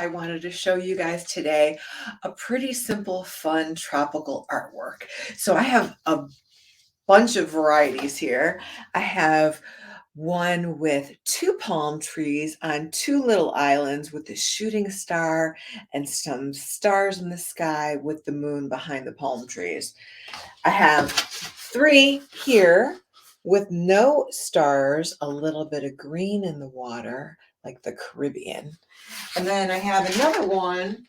I wanted to show you guys today a pretty simple, fun tropical artwork. So I have a bunch of varieties here. I have one with two palm trees on two little islands with a shooting star and some stars in the sky with the moon behind the palm trees. I have three here with no stars, a little bit of green in the water, like the Caribbean. And then I have another one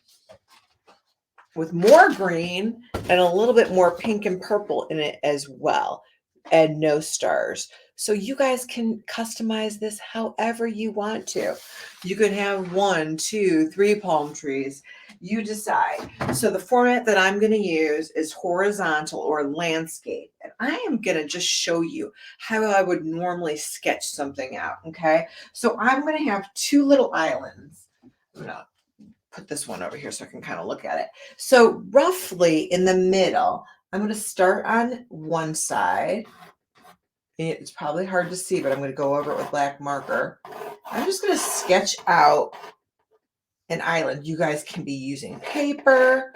with more green and a little bit more pink and purple in it as well, and no stars. So you guys can customize this however you want to. You could have one, two, three palm trees. You decide. So the format that I'm going to use is horizontal or landscape. And I am going to just show you how I would normally sketch something out. Okay. So I'm going to have two little islands. I'm going to put this one over here so I can kind of look at it. So roughly in the middle, I'm going to start on one side. It's probably hard to see, but I'm going to go over it with black marker. I'm just going to sketch out an island. You guys can be using paper,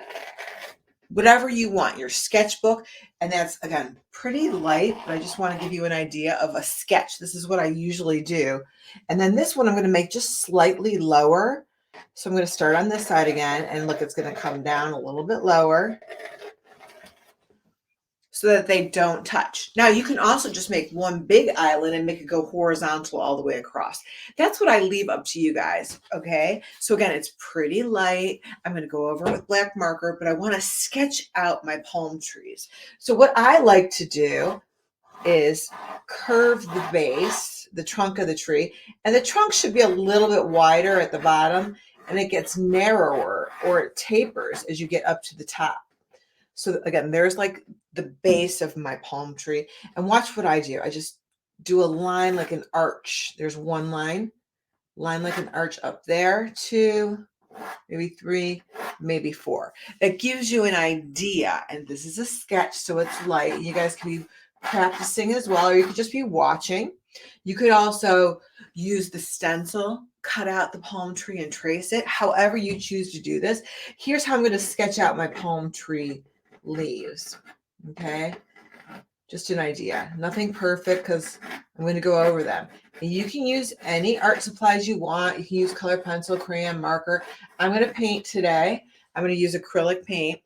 whatever you want, your sketchbook. And that's, again, pretty light, but I just want to give you an idea of a sketch. This is what I usually do. And then this one I'm going to make just slightly lower. So I'm going to start on this side again, and look, it's going to come down a little bit lower so that they don't touch. Now you can also just make one big island and make it go horizontal all the way across. That's what I leave up to you guys, okay? So again, it's pretty light. I'm going to go over it with black marker, but I want to sketch out my palm trees. So what I like to do is curve the base, the trunk of the tree, and the trunk should be a little bit wider at the bottom, and it gets narrower or it tapers as you get up to the top. So again, there's like the base of my palm tree. And watch what I do. I just do a line like an arch. There's one line like an arch up there, two, maybe three, maybe four. That gives you an idea. And this is a sketch, so it's light. You guys can be practicing as well, or you could just be watching. You could also use the stencil, cut out the palm tree and trace it. However you choose to do this. Here's how I'm going to sketch out my palm tree leaves. Okay, just an idea. Nothing perfect because I'm going to go over them. And you can use any art supplies you want. You can use color pencil, crayon, marker. I'm going to paint today. I'm going to use acrylic paint,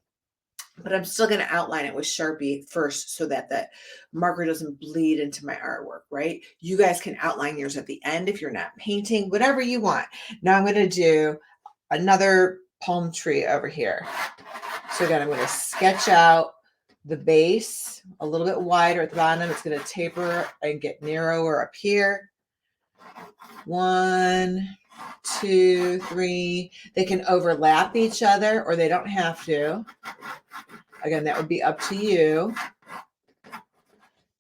but I'm still going to outline it with Sharpie first so that the marker doesn't bleed into my artwork, right? You guys can outline yours at the end if you're not painting, whatever you want. Now I'm going to do another palm tree over here. So again, I'm going to sketch out the base a little bit wider at the bottom. It's going to taper and get narrower up here. One, two, three. They can overlap each other or they don't have to. Again, that would be up to you.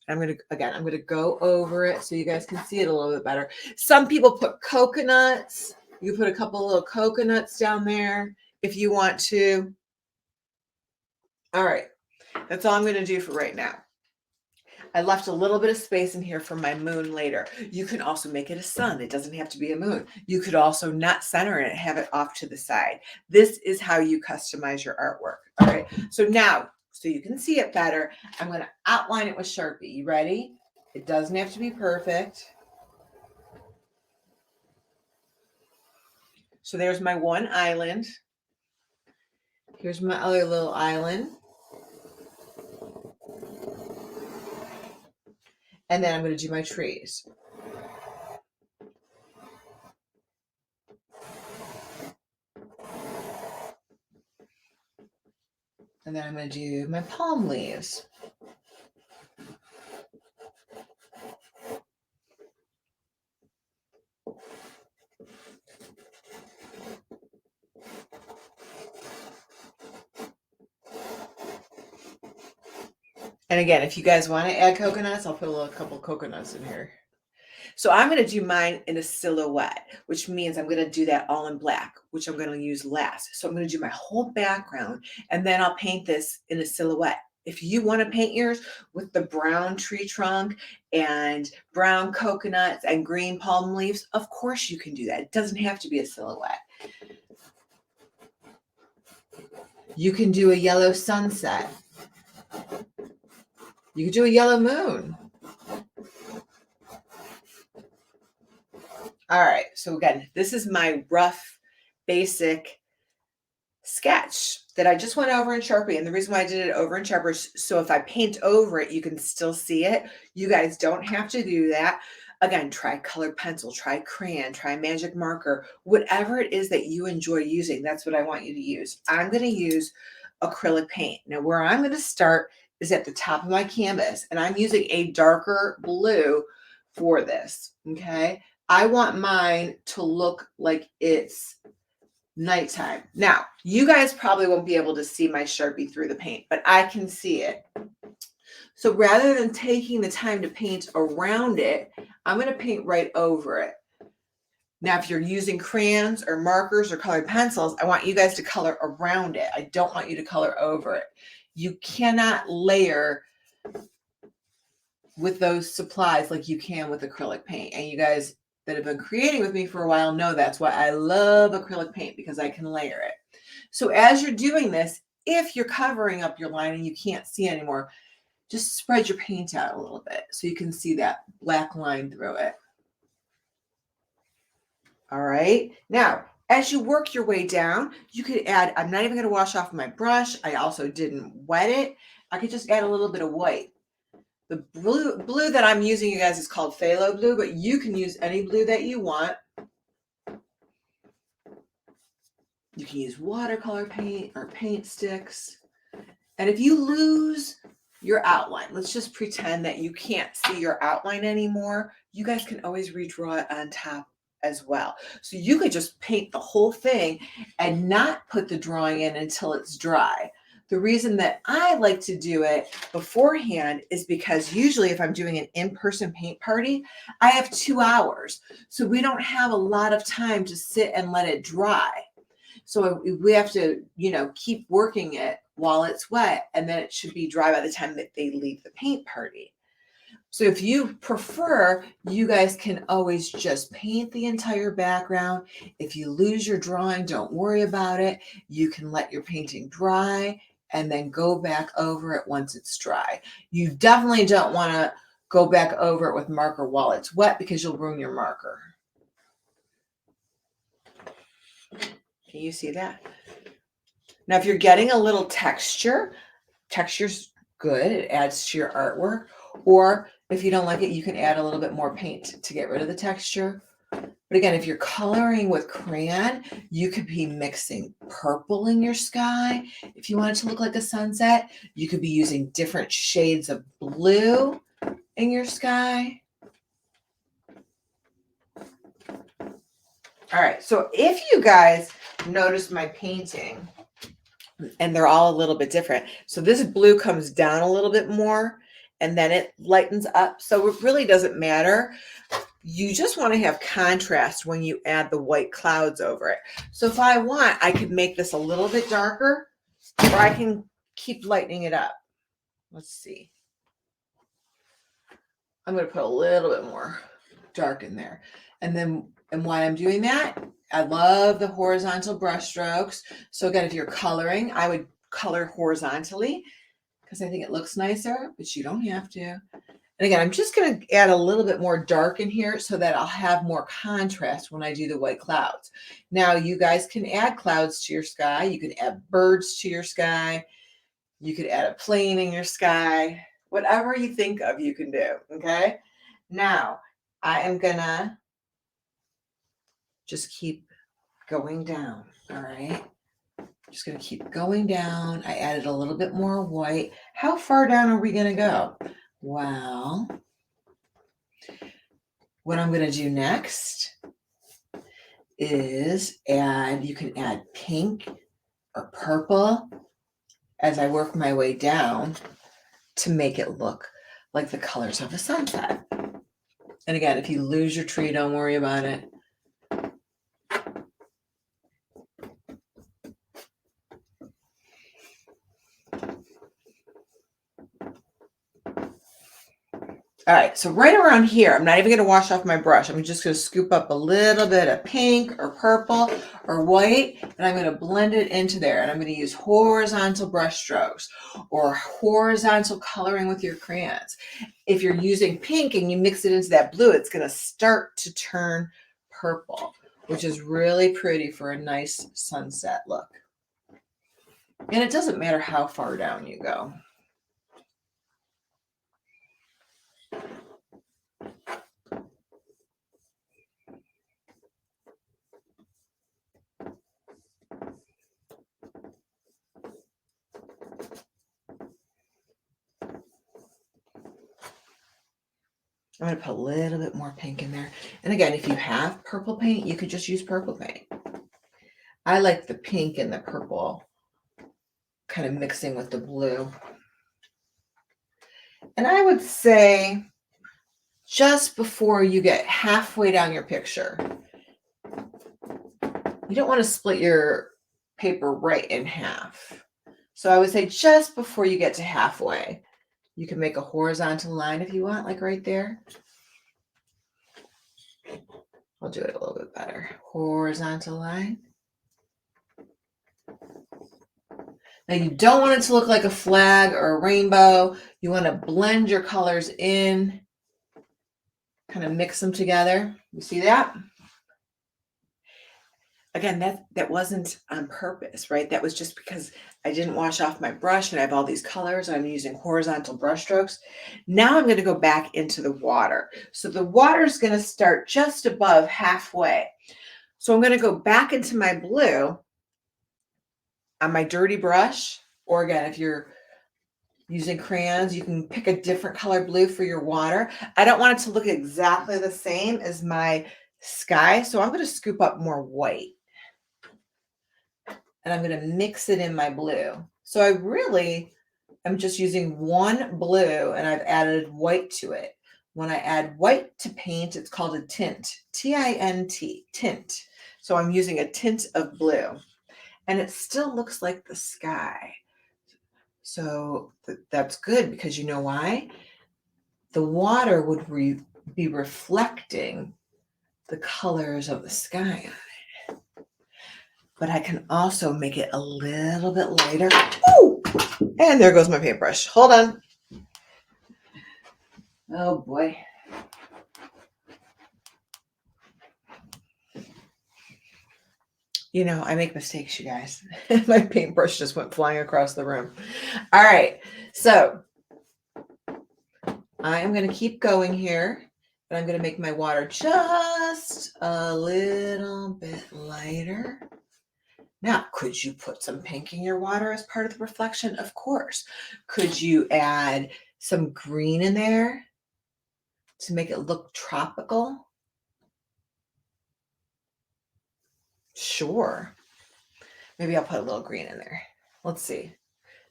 I'm going to go over it so you guys can see it a little bit better. Some people put coconuts. You can put a couple little coconuts down there if you want to. All right. That's all I'm going to do for right now. I left a little bit of space in here for my moon later. You can also make it a sun. It doesn't have to be a moon. You could also not center it and have it off to the side. This is how you customize your artwork. All right. So now, so you can see it better, I'm going to outline it with Sharpie. You ready? It doesn't have to be perfect. So there's my one island. Here's my other little island. And then I'm going to do my trees. And then I'm going to do my palm leaves. And again, if you guys want to add coconuts, I'll put a couple coconuts in here. So I'm going to do mine in a silhouette, which means I'm going to do that all in black, which I'm going to use last. So I'm going to do my whole background, and then I'll paint this in a silhouette. If you want to paint yours with the brown tree trunk and brown coconuts and green palm leaves, of course you can do that. It doesn't have to be a silhouette. You can do a yellow sunset. You could do a yellow moon. All right, so again, this is my rough, basic sketch that I just went over in Sharpie. And the reason why I did it over in Sharpie is so if I paint over it, you can still see it. You guys don't have to do that. Again, try colored pencil, try crayon, try magic marker, whatever it is that you enjoy using, that's what I want you to use. I'm going to use acrylic paint. Now, where I'm going to start is at the top of my canvas, and I'm using a darker blue for this, okay? I want mine to look like it's nighttime. Now, you guys probably won't be able to see my Sharpie through the paint, but I can see it. So rather than taking the time to paint around it, I'm going to paint right over it. Now, if you're using crayons or markers or colored pencils, I want you guys to color around it. I don't want you to color over it. You cannot layer with those supplies like you can with acrylic paint. And you guys that have been creating with me for a while know that's why I love acrylic paint, because I can layer it. So as you're doing this, if you're covering up your line and you can't see anymore, just spread your paint out a little bit so you can see that black line through it. All right. Now, as you work your way down, you could add, I'm not even going to wash off my brush. I also didn't wet it. I could just add a little bit of white. The blue that I'm using, you guys, is called phthalo blue, but you can use any blue that you want. You can use watercolor paint or paint sticks. And if you lose your outline, let's just pretend that you can't see your outline anymore, you guys can always redraw it on top as well. So you could just paint the whole thing and not put the drawing in until it's dry. The reason that I like to do it beforehand is because usually if I'm doing an in-person paint party, I have 2 hours. So we don't have a lot of time to sit and let it dry. So we have to, keep working it while it's wet, and then it should be dry by the time that they leave the paint party. So if you prefer, you guys can always just paint the entire background. If you lose your drawing, don't worry about it. You can let your painting dry and then go back over it once it's dry. You definitely don't want to go back over it with marker while it's wet because you'll ruin your marker. Can you see that? Now, if you're getting a little texture's good. It adds to your artwork. Or if you don't like it, you can add a little bit more paint to get rid of the texture. But again, if you're coloring with crayon, you could be mixing purple in your sky. If you want it to look like a sunset, you could be using different shades of blue in your sky. All right, so if you guys notice my painting, and they're all a little bit different. So this blue comes down a little bit more and then it lightens up. So it really doesn't matter. You just want to have contrast when you add the white clouds over it. So if I want, I could make this a little bit darker, or I can keep lightening it up. Let's see. I'm going to put a little bit more dark in there. And why I'm doing that, I love the horizontal brush strokes. So again, if you're coloring, I would color horizontally because I think it looks nicer, but you don't have to. And again, I'm just going to add a little bit more dark in here so that I'll have more contrast when I do the white clouds. Now, you guys can add clouds to your sky. You can add birds to your sky. You could add a plane in your sky. Whatever you think of, you can do, okay? Now, I am going to just keep going down, all right? Just going to keep going down. I added a little bit more white. How far down are we going to go? Well, what I'm going to do next is you can add pink or purple as I work my way down to make it look like the colors of a sunset. And again, if you lose your tree, don't worry about it. All right, so right around here, I'm not even going to wash off my brush. I'm just going to scoop up a little bit of pink or purple or white, and I'm going to blend it into there. And I'm going to use horizontal brush strokes or horizontal coloring with your crayons. If you're using pink and you mix it into that blue, it's going to start to turn purple, which is really pretty for a nice sunset look. And it doesn't matter how far down you go. I'm going to put a little bit more pink in there. And again, if you have purple paint, you could just use purple paint. I like the pink and the purple kind of mixing with the blue. And I would say just before you get halfway down your picture, you don't want to split your paper right in half. So I would say just before you get to halfway, you can make a horizontal line if you want, like right there. I'll do it a little bit better. Horizontal line. Now you don't want it to look like a flag or a rainbow. You want to blend your colors in, kind of mix them together. You see that? Again, that wasn't on purpose, right? That was just because I didn't wash off my brush and I have all these colors and I'm using horizontal brush strokes. Now I'm going to go back into the water. So the water is going to start just above halfway. So I'm going to go back into my blue on my dirty brush, or again, if you're using crayons, you can pick a different color blue for your water. I don't want it to look exactly the same as my sky, so I'm going to scoop up more white. And I'm going to mix it in my blue. So I really am just using one blue and I've added white to it. When I add white to paint, it's called a tint, T-I-N-T, tint. So I'm using a tint of blue and it still looks like the sky. So that's good because you know why? The water would be reflecting the colors of the sky. But I can also make it a little bit lighter. Ooh! And there goes my paintbrush. Hold on. Oh boy. You know, I make mistakes, you guys. My paintbrush just went flying across the room. All right. So I am going to keep going here. And I'm going to make my water just a little bit lighter. Now, could you put some pink in your water as part of the reflection? Of course. Could you add some green in there to make it look tropical? Sure. Maybe I'll put a little green in there. Let's see.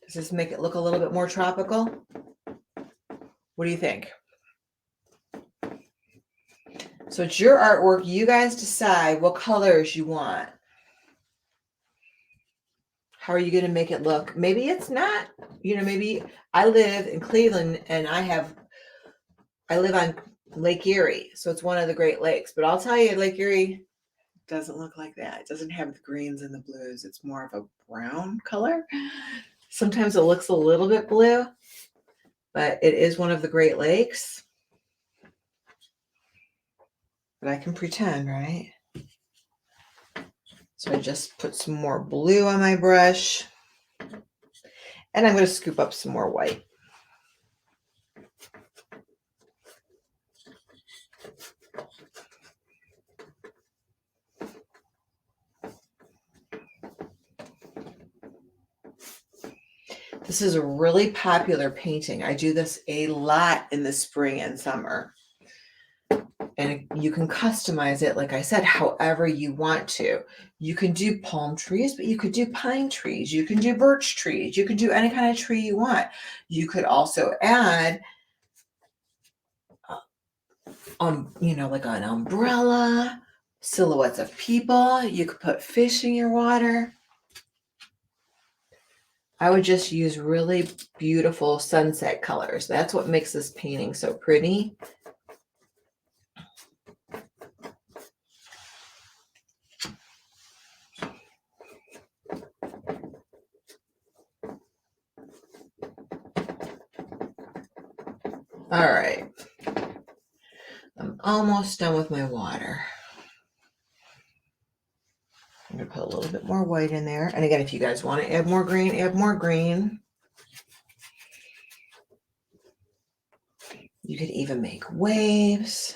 Does this make it look a little bit more tropical? What do you think? So it's your artwork. You guys decide what colors you want. How are you going to make it look? Maybe it's not, maybe I live in Cleveland and I live on Lake Erie. So it's one of the Great Lakes, but I'll tell you, Lake Erie doesn't look like that. It doesn't have the greens and the blues. It's more of a brown color. Sometimes it looks a little bit blue, but it is one of the Great Lakes. But I can pretend, right? So I just put some more blue on my brush. And I'm going to scoop up some more white. This is a really popular painting. I do this a lot in the spring and summer. And you can customize it, like I said, however you want to. You can do palm trees, but you could do pine trees. You can do birch trees. You can do any kind of tree you want. You could also add, like an umbrella, silhouettes of people. You could put fish in your water. I would just use really beautiful sunset colors. That's what makes this painting so pretty. All right. I'm almost done with my water. I'm going to put a little bit more white in there. And again, if you guys want to add more green, add more green. You could even make waves.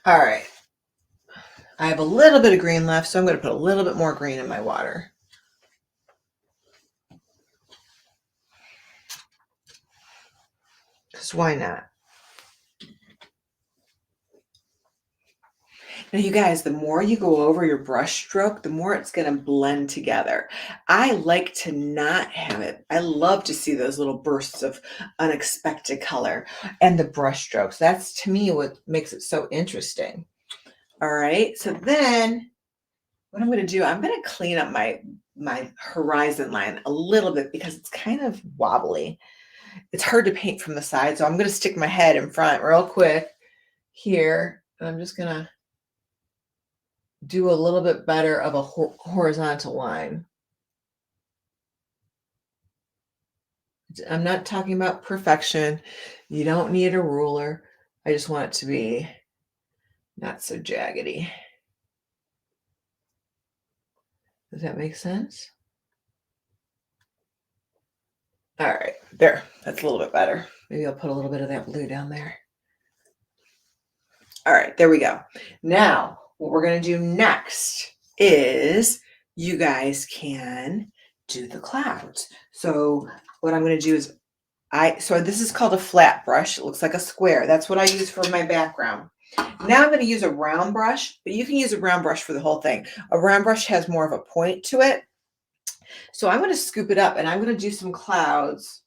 All right. I have a little bit of green left, so I'm going to put a little bit more green in my water. Because why not? Now, you guys, the more you go over your brush stroke, the more it's going to blend together. I like to not have it. I love to see those little bursts of unexpected color and the brush strokes. That's, to me, what makes it so interesting. All right, so then what I'm going to do, I'm going to clean up my horizon line a little bit because it's kind of wobbly. It's hard to paint from the side, so I'm going to stick my head in front real quick here, and I'm just going to do a little bit better of a horizontal line. I'm not talking about perfection. You don't need a ruler. I just want it to be not so jaggedy. Does that make sense? All right, there. That's a little bit better. Maybe I'll put a little bit of that blue down there. All right, there we go. Now, what we're going to do next is you guys can do the clouds. So what I'm going to do is so this is called a flat brush. It looks like a square. That's what I use for my background. Now I'm going to use a round brush, but you can use a round brush for the whole thing. A round brush has more of a point to it. So I'm going to scoop it up and I'm going to do some clouds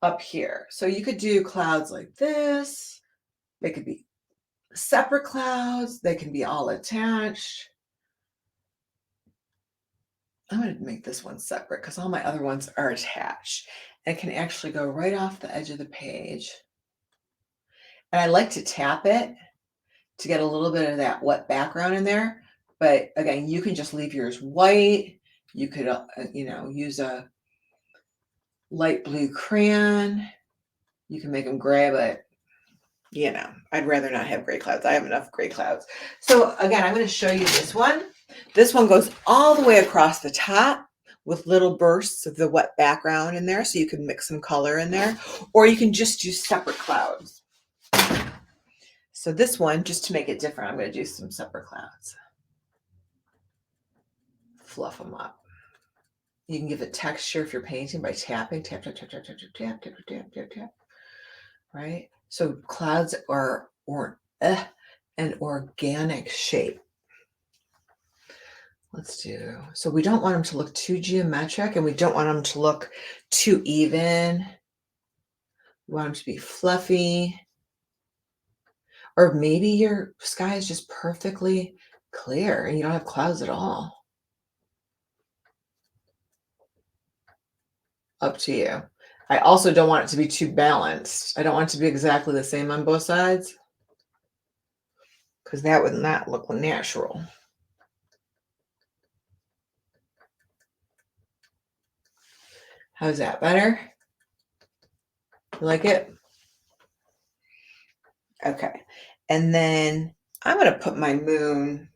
up here. So you could do clouds like this. They could be separate clouds. They can be all attached. I'm going to make this one separate because all my other ones are attached. It can actually go right off the edge of the page. And I like to tap it to get a little bit of that wet background in there. But again, you can just leave yours white. You could, use a light blue crayon. You can make them gray, but I'd rather not have gray clouds. I have enough gray clouds. So again, I'm going to show you this one. This one goes all the way across the top with little bursts of the wet background in there. So you can mix some color in there, or you can just do separate clouds. So this one, just to make it different, I'm going to do some separate clouds. Fluff them up. You can give it texture if you're painting by tapping, tap, tap, tap, tap, tap, tap, tap, tap, tap, tap. Right? So clouds are an organic shape. Let's do, so we don't want them to look too geometric and we don't want them to look too even. We want them to be fluffy. Or maybe your sky is just perfectly clear and you don't have clouds at all. Up to you. I also don't want it to be too balanced. I don't want it to be exactly the same on both sides because that would not look natural. How's that? Better? You like it? Okay. And then I'm going to put my moon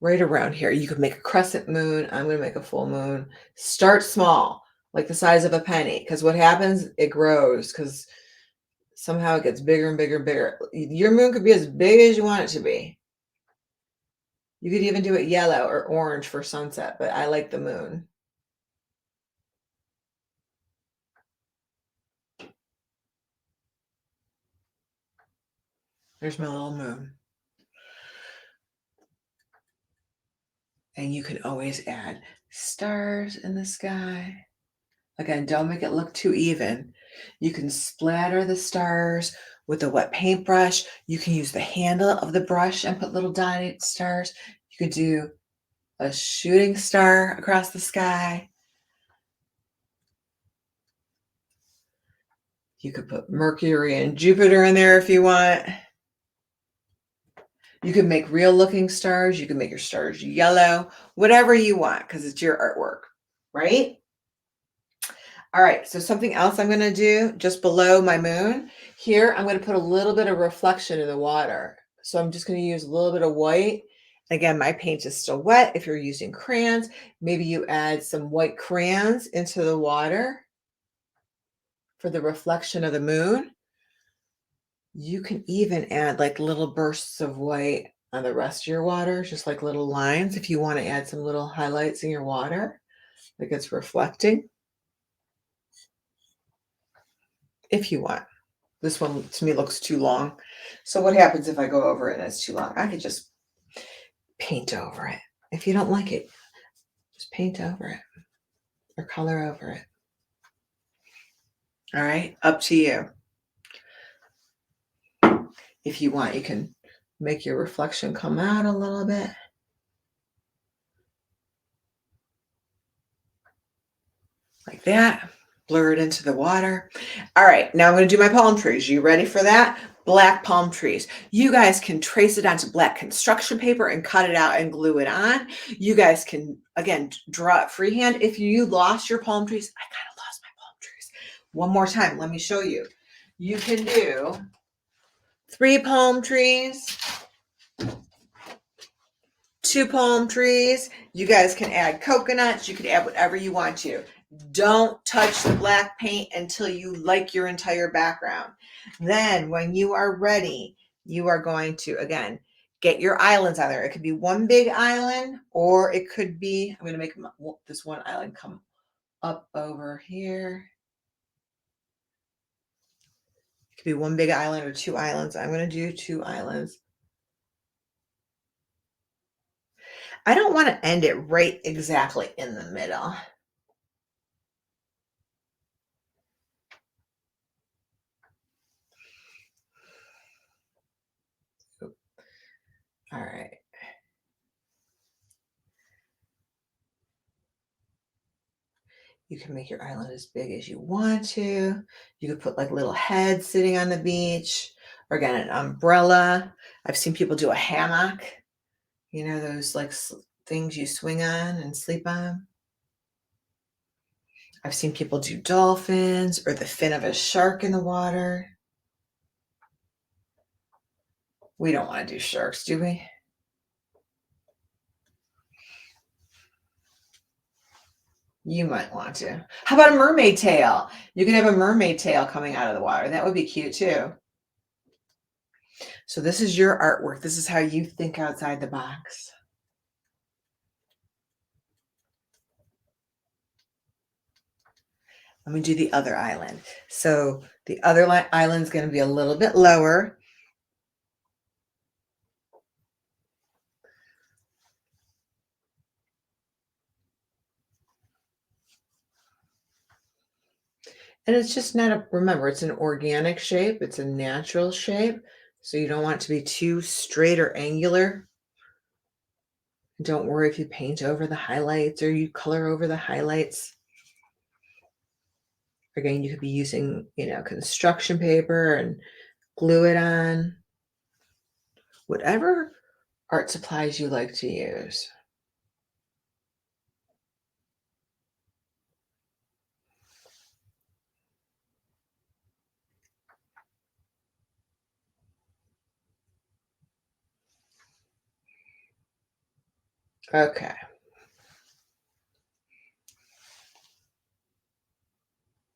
right around here. You could make a crescent moon. I'm going to make a full moon. Start small, like the size of a penny, because what happens? It grows because somehow it gets bigger and bigger and bigger. Your moon could be as big as you want it to be. You could even do it yellow or orange for sunset, but I like the moon. There's my little moon. And you can always add stars in the sky. Again, don't make it look too even. You can splatter the stars with a wet paintbrush. You can use the handle of the brush and put little dotted stars. You could do a shooting star across the sky. You could put Mercury and Jupiter in there if you want. You can make real looking stars. You can make your stars yellow, whatever you want, because it's your artwork, right? All right, so something else I'm going to do just below my moon here, I'm going to put a little bit of reflection in the water. So I'm just going to use a little bit of white. Again, my paint is still wet. If you're using crayons, maybe you add some white crayons into the water for the reflection of the moon. You can even add like little bursts of white on the rest of your water, just like little lines if you want to add some little highlights in your water, like it's reflecting. If you want. This one to me looks too long. So what happens if I go over it and it's too long? I could just paint over it. If you don't like it, just paint over it or color over it. All right, up to you. If you want, you can make your reflection come out a little bit. Like that. Blur it into the water. All right, now I'm going to do my palm trees. You ready for that? Black palm trees. You guys can trace it onto black construction paper and cut it out and glue it on. You guys can, again, draw it freehand. If you lost your palm trees, I kind of lost my palm trees. One more time, let me show you. You can do 3 palm trees, 2 palm trees. You guys can add coconuts. You can add whatever you want to. Don't touch the black paint until you like your entire background. Then when you are ready, you are going to, again, get your islands on there. It could be one big island, or it could be, I'm going to make this one island come up over here. It could be one big island or 2 islands. I'm going to do 2 islands. I don't want to end it right exactly in the middle. All right. You can make your island as big as you want to. You could put like little heads sitting on the beach, or again, an umbrella. I've seen people do a hammock. You know, those like things you swing on and sleep on. I've seen people do dolphins or the fin of a shark in the water. We don't want to do sharks, do we? You might want to. How about a mermaid tail? You can have a mermaid tail coming out of the water. That would be cute too. So this is your artwork. This is how you think outside the box. Let me do the other island. So the other island is going to be a little bit lower. And it's just not a, remember, it's an organic shape. It's a natural shape. So you don't want it to be too straight or angular. Don't worry if you paint over the highlights or you color over the highlights. Again, you could be using, construction paper and glue it on. Whatever art supplies you like to use. Okay.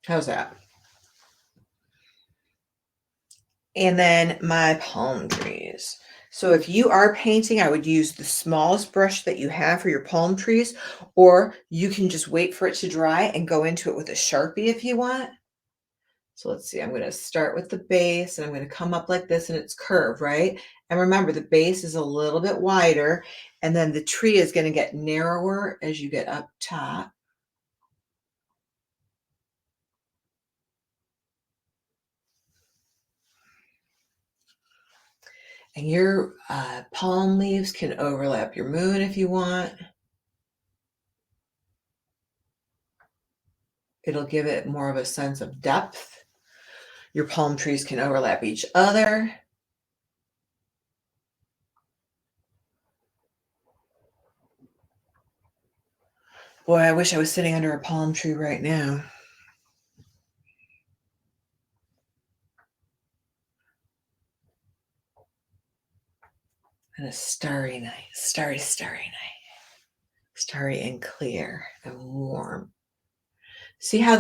How's that? And then my palm trees. So if you are painting, I would use the smallest brush that you have for your palm trees, or you can just wait for it to dry and go into it with a Sharpie if you want. So let's see, I'm going to start with the base and I'm going to come up like this and it's curved, right? And remember, the base is a little bit wider and then the tree is going to get narrower as you get up top. And your palm leaves can overlap your moon if you want. It'll give it more of a sense of depth. Your palm trees can overlap each other. Boy, I wish I was sitting under a palm tree right now. And a starry night, starry night. Starry and clear and warm. See how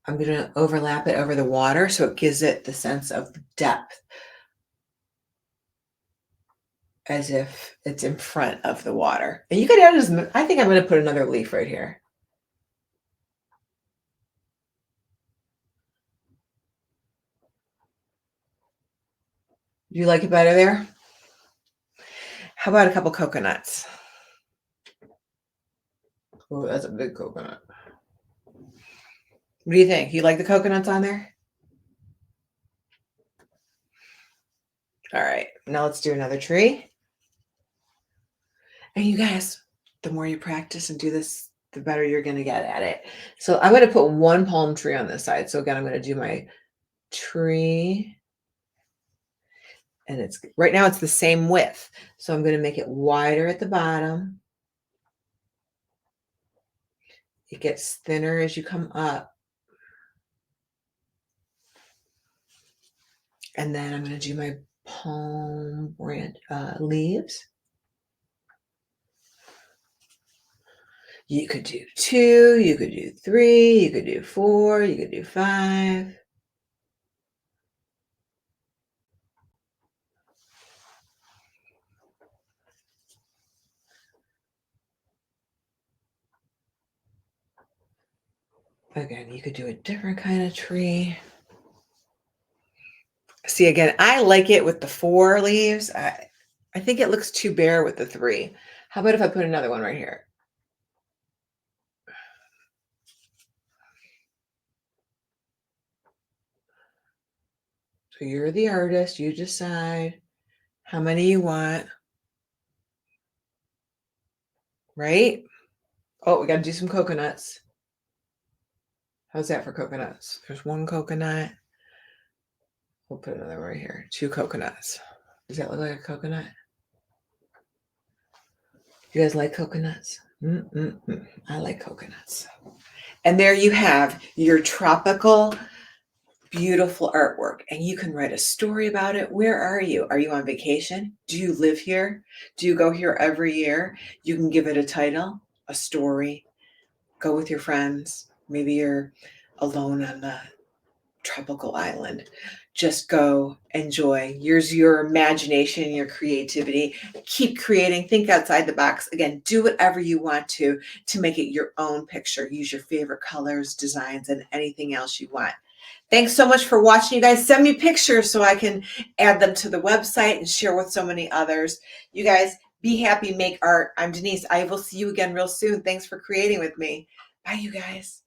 I'm going to overlap it over the water so it gives it the sense of depth as if it's in front of the water. And you could add I think I'm going to put another leaf right here. Do you like it better there? How about a couple coconuts? Oh, that's a big coconut. What do you think? You like the coconuts on there? All right, now let's do another tree. And you guys, the more you practice and do this, the better you're going to get at it. So I'm going to put one palm tree on this side. So again, I'm going to do my tree. And it's right now it's the same width. So I'm going to make it wider at the bottom. It gets thinner as you come up. And then I'm going to do my palm branch leaves. You could do 2, you could do 3, you could do 4, you could do 5. Again, you could do a different kind of tree. See, again, I like it with the 4 leaves. I think it looks too bare with the 3. How about if I put another one right here? So you're the artist. You decide how many you want. Right? Oh, we got to do some coconuts. How's that for coconuts? There's 1 coconut. We'll put another right here. 2 coconuts. Does that look like a coconut? You guys like coconuts? I like coconuts. And there you have your tropical, beautiful artwork. And you can write a story about it. Where are you? Are you on vacation? Do you live here? Do you go here every year? You can give it a title, a story. Go with your friends. Maybe you're alone on the tropical island. Just go enjoy. Use your imagination, your creativity. Keep creating. Think outside the box. Again, do whatever you want to make it your own picture. Use your favorite colors, designs, and anything else you want. Thanks so much for watching. You guys send me pictures so I can add them to the website and share with so many others. You guys be happy, make art. I'm Denise. I will see you again real soon. Thanks for creating with me. Bye, you guys.